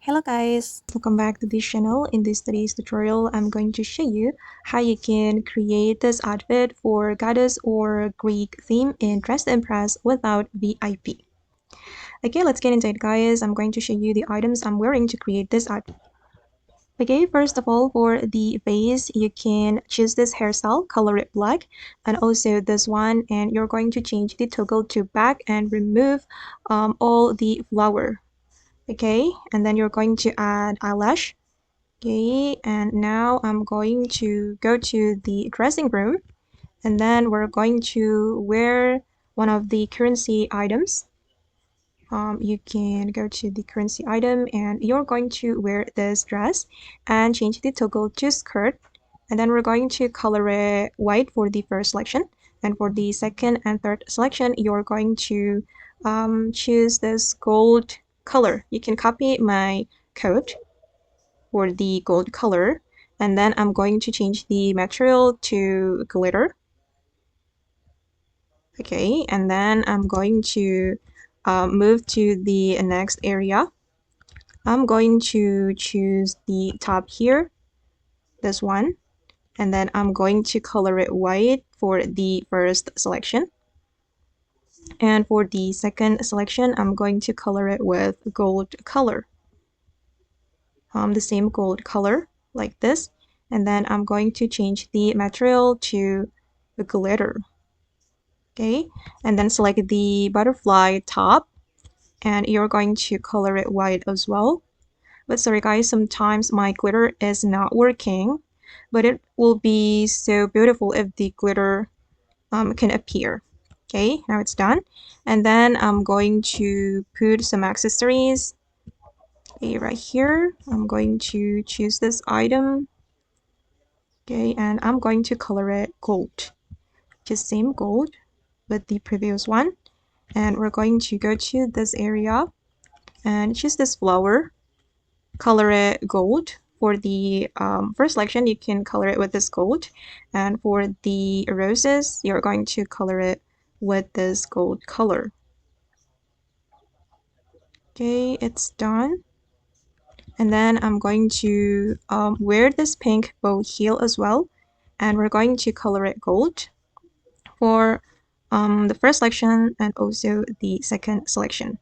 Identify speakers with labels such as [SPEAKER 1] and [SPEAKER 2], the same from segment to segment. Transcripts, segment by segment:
[SPEAKER 1] Hello guys, welcome back to this channel. In this today's tutorial, I'm going to show you how you can create this outfit for goddess or Greek theme in Dress to Impress without VIP. Okay, let's get into it guys. I'm going to show you the items I'm wearing to create this outfit. Okay, first of all, for the base, you can choose this hairstyle, color it black, and also this one, and you're going to change the toggle to back and remove all the flower. Okay, and then you're going to add eyelash. Okay, and now I'm going to go to the dressing room, and then we're going to wear one of the currency items. You can go to the currency item and you're going to wear this dress and change the toggle to skirt, and then we're going to color it white for the first selection, and for the second and third selection you're going to choose this gold color. You can copy my code for the gold color, and then I'm going to change the material to glitter. Okay, and then I'm going to move to the next area. I'm going to choose the top here, this one, and then I'm going to color it white for the first selection, and for the second selection I'm going to color it with gold color, the same gold color like this, and then I'm going to change the material to the glitter. Okay, and then select the butterfly top, and you're going to color it white as well. But sorry guys, sometimes my glitter is not working, but it will be so beautiful if the glitter can appear. Okay, now it's done, and then I'm going to put some accessories. Okay, right here I'm going to choose this item. Okay, and I'm going to color it gold, just same gold with the previous one, and we're going to go to this area and choose this flower, color it gold. For the first selection you can color it with this gold, and for the roses you're going to color it with this gold color. Okay, it's done, and then I'm going to wear this pink bow heel as well, and we're going to color it gold for the first selection and also the second selection.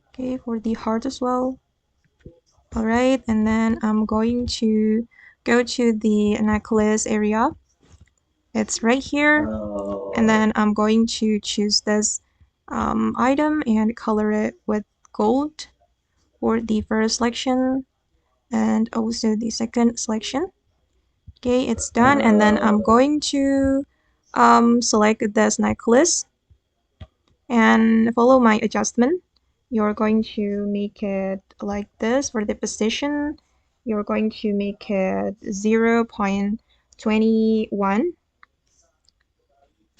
[SPEAKER 1] Okay, for the heart as well. All right, and then I'm going to go to the necklace area. It's right here, and then I'm going to choose this item and color it with gold for the first selection and also the second selection. Okay, it's done, and then I'm going to select this necklace and follow my adjustment. You're going to make it like this. For the position you're going to make it 0.21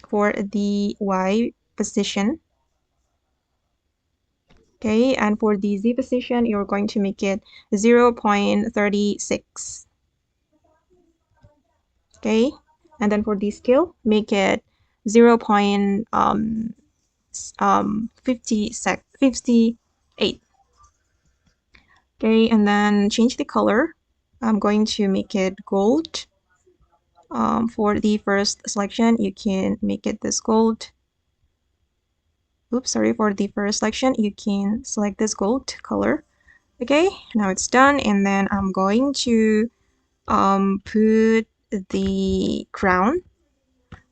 [SPEAKER 1] for the Y position. Okay, and for the Z position you're going to make it 0.36. Okay, and then for the scale make it 0.58. Okay, and then change the color. I'm going to make it gold. For the first selection you can make it this gold. Oops, sorry, for the first selection you can select this gold color. Okay, now it's done, and then I'm going to put the crown.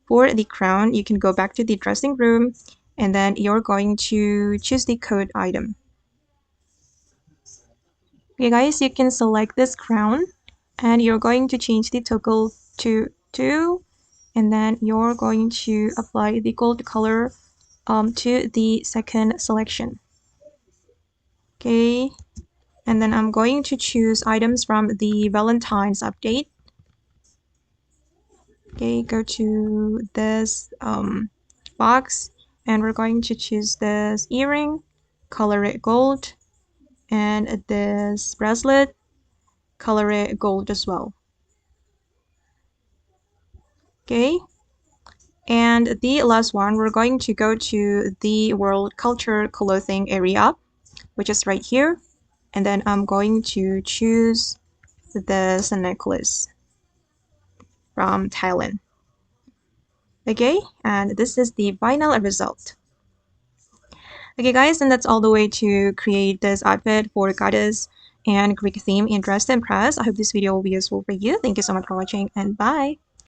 [SPEAKER 1] For the crown you can go back to the dressing room, and then you're going to choose the code item. Okay guys, you can select this crown, and you're going to change the toggle to 2, and then you're going to apply the gold color to the second selection. Okay, and then I'm going to choose items from the Valentine's update. Okay, go to this box, and we're going to choose this earring, color it gold, and this bracelet, color it gold as well. Okay, and the last one, we're going to go to the world culture clothing area. which is right here. And then I'm going to choose this necklace from Thailand. Okay, and this is the final result. Okay guys, and that's all the way to create this outfit for goddess and Greek theme in Dress to Impress. I hope this video will be useful for you. Thank you so much for watching, and bye!